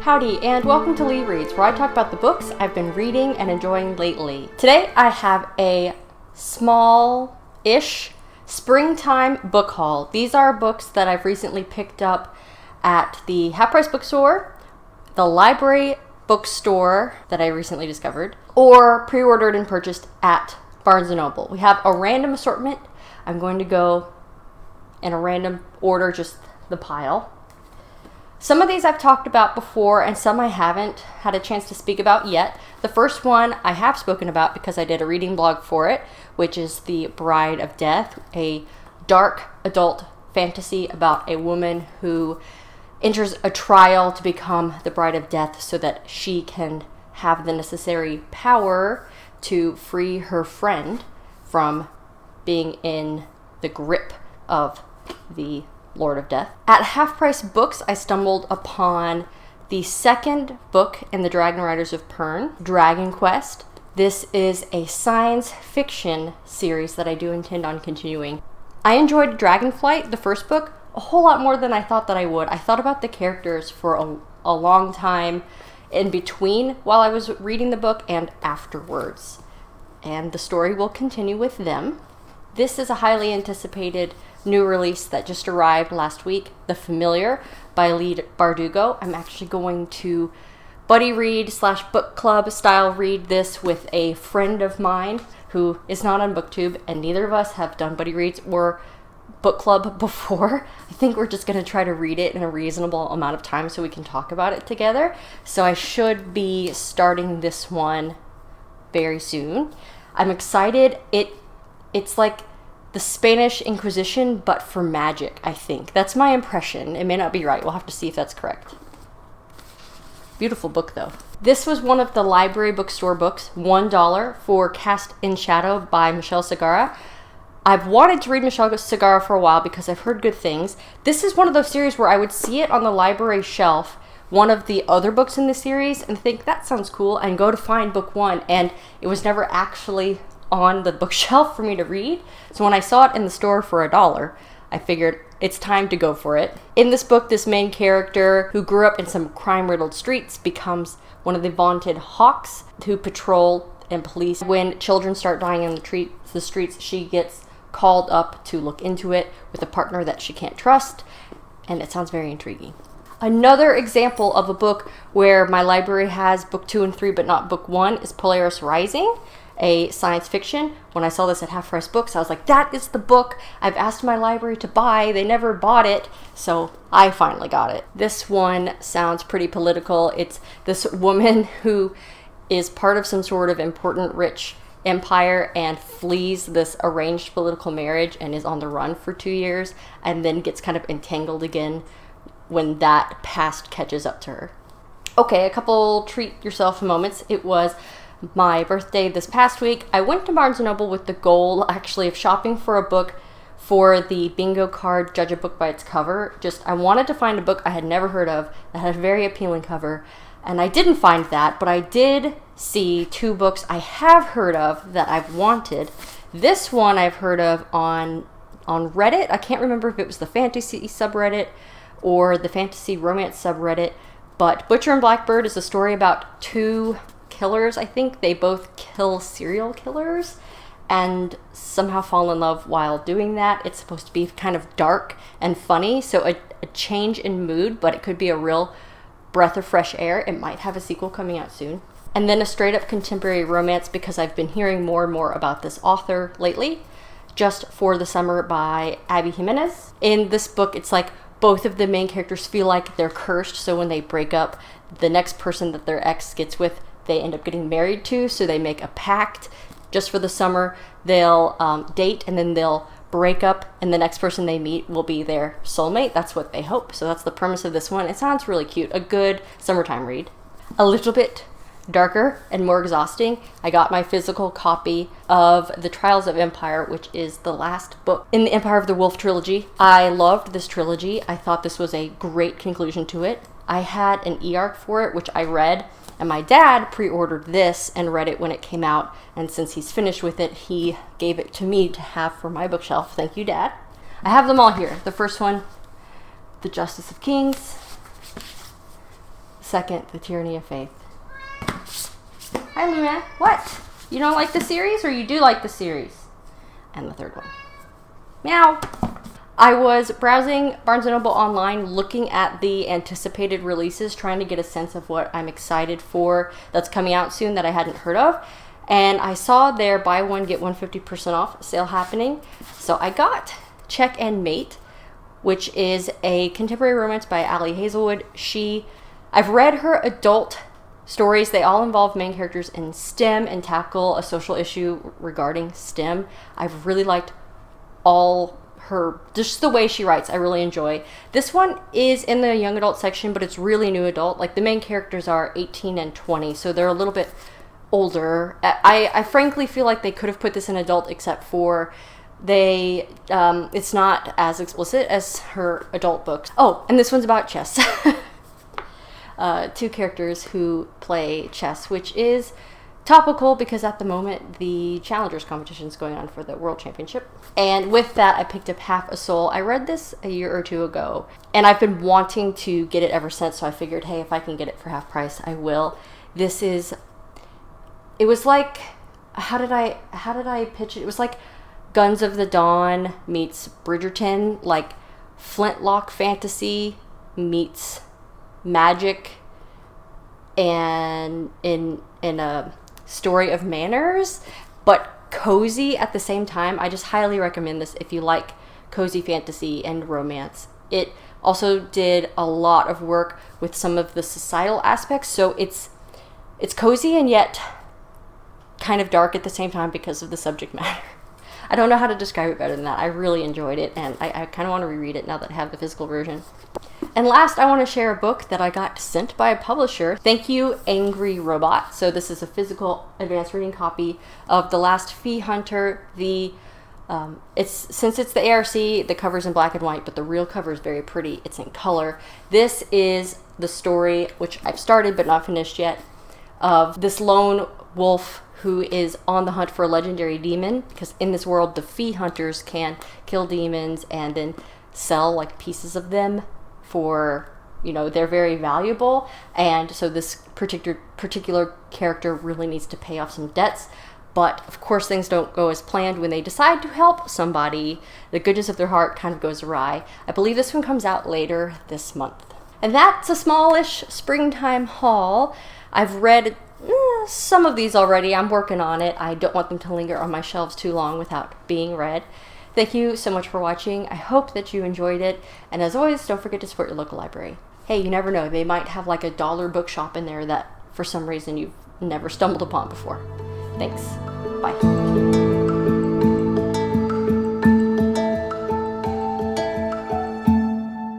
Howdy, and welcome to LeeReads, where I talk about the books I've been reading and enjoying lately. Today I have a small-ish springtime book haul. These are books that I've recently picked up at the half-price bookstore, the library bookstore that I recently discovered, or pre-ordered and purchased at Barnes & Noble. We have a random assortment. I'm going to go in a random order, just the pile. Some of these I've talked about before, and some I haven't had a chance to speak about yet. The first one I have spoken about because I did a reading blog for it, which is The Bride of Death, a dark adult fantasy about a woman who enters a trial to become the Bride of Death so that she can have the necessary power to free her friend from being in the grip of the Lord of Death. At Half Price Books, I stumbled upon the second book in the Dragon Riders of Pern, Dragon Quest. This is a science fiction series that I do intend on continuing. I enjoyed Dragonflight, the first book, a whole lot more than I thought that I would. I thought about the characters for a long time in between while I was reading the book and afterwards. And the story will continue with them. This is a highly anticipated new release that just arrived last week, The Familiar by Leigh Bardugo. I'm actually going to buddy read / book club style read this with a friend of mine who is not on BookTube, and neither of us have done buddy reads or book club before. I think we're just going to try to read it in a reasonable amount of time so we can talk about it together. So I should be starting this one very soon. I'm excited. It's like the Spanish Inquisition, but for magic, I think. That's my impression. It may not be right. We'll have to see if that's correct. Beautiful book, though. This was one of the library bookstore books, $1 for Cast in Shadow by Michelle Segarra. I've wanted to read Michelle Segarra for a while because I've heard good things. This is one of those series where I would see it on the library shelf, one of the other books in the series, and think, that sounds cool, and go to find book one, and it was never actually on the bookshelf for me to read. So when I saw it in the store for $1, I figured it's time to go for it. In this book, this main character, who grew up in some crime-riddled streets, becomes one of the vaunted hawks who patrol and police. When children start dying in the streets, she gets called up to look into it with a partner that she can't trust, and it sounds very intriguing. Another example of a book where my library has book 2 and 3 but not book 1 is Polaris Rising, a science fiction. When I saw this at Half Price Books, I was like, that is the book I've asked my library to buy. They never bought it, so I finally got it. This one sounds pretty political. It's this woman who is part of some sort of important rich empire and flees this arranged political marriage and is on the run for 2 years and then gets kind of entangled again when that past catches up to her. Okay, a couple treat yourself moments. It was my birthday this past week. I went to Barnes & Noble with the goal, actually, of shopping for a book for the bingo card, Judge a Book by Its Cover. I wanted to find a book I had never heard of that had a very appealing cover, and I didn't find that, but I did see 2 books I have heard of that I've wanted. This one I've heard of on Reddit. I can't remember if it was the fantasy subreddit or the fantasy romance subreddit, but Butcher and Blackbird is a story about 2 killers. I think they both kill serial killers and somehow fall in love while doing that. It's supposed to be kind of dark and funny, so a change in mood, but it could be a real breath of fresh air. It might have a sequel coming out soon. And then a straight up contemporary romance, because I've been hearing more and more about this author lately, Just for the Summer by Abby Jimenez. In this book, it's like both of the main characters feel like they're cursed, so when they break up, the next person that their ex gets with, they end up getting married to, so they make a pact. Just for the summer, they'll date, and then they'll break up, and the next person they meet will be their soulmate. That's what they hope. So that's the premise of this one. It sounds really cute. A good summertime read. A little bit darker and more exhausting. I got my physical copy of The Trials of Empire, which is the last book in the Empire of the Wolf trilogy. I loved this trilogy. I thought this was a great conclusion to it. I had an e-arc for it, which I read, and my dad pre-ordered this and read it when it came out, and since he's finished with it, he gave it to me to have for my bookshelf. Thank you, Dad. I have them all here. The first one, The Justice of Kings. The second, The Tyranny of Faith. Hi, Luna. What? You don't like the series, or you do like the series? And the third one. Meow. I was browsing Barnes & Noble online, looking at the anticipated releases, trying to get a sense of what I'm excited for that's coming out soon that I hadn't heard of. And I saw their buy one, get one 50% off sale happening. So I got Check and Mate, which is a contemporary romance by Ali Hazelwood. I've read her adult stories. They all involve main characters in STEM and tackle a social issue regarding STEM. I've really liked just the way she writes. I really enjoy. This one is in the young adult section, but it's really new adult. Like, the main characters are 18 and 20, so they're a little bit older. I frankly feel like they could have put this in adult, except for it's not as explicit as her adult books. Oh, and this one's about chess. Two characters who play chess, which is topical because at the moment the Challengers competition is going on for the World Championship. And with that, I picked up Half a Soul. I read this a year or two ago, and I've been wanting to get it ever since, so I figured, hey, if I can get it for half price, I will. It was like, how did I pitch it? It was like Guns of the Dawn meets Bridgerton, like Flintlock fantasy meets magic, and in a story of manners, but cozy at the same time. I just highly recommend this if you like cozy fantasy and romance. It also did a lot of work with some of the societal aspects, so it's cozy and yet kind of dark at the same time because of the subject matter. I don't know how to describe it better than that. I really enjoyed it, and I kind of want to reread it now that I have the physical version. And last, I want to share a book that I got sent by a publisher. Thank you, Angry Robot. So this is a physical advanced reading copy of The Last Fee Hunter. Since it's the ARC, the cover's in black and white, but the real cover is very pretty. It's in color. This is the story, which I've started but not finished yet, of this lone wolf who is on the hunt for a legendary demon, because in this world the fee hunters can kill demons and then sell like pieces of them for, they're very valuable. And so this particular character really needs to pay off some debts, but of course things don't go as planned. When they decide to help somebody, the goodness of their heart kind of goes awry. I believe this one comes out later this month. And that's a smallish springtime haul. I've read some of these already. I'm working on it. I don't want them to linger on my shelves too long without being read. Thank you so much for watching. I hope that you enjoyed it. And as always, don't forget to support your local library. Hey, you never know. They might have like a $1 bookshop in there that for some reason you've never stumbled upon before. Thanks. Bye.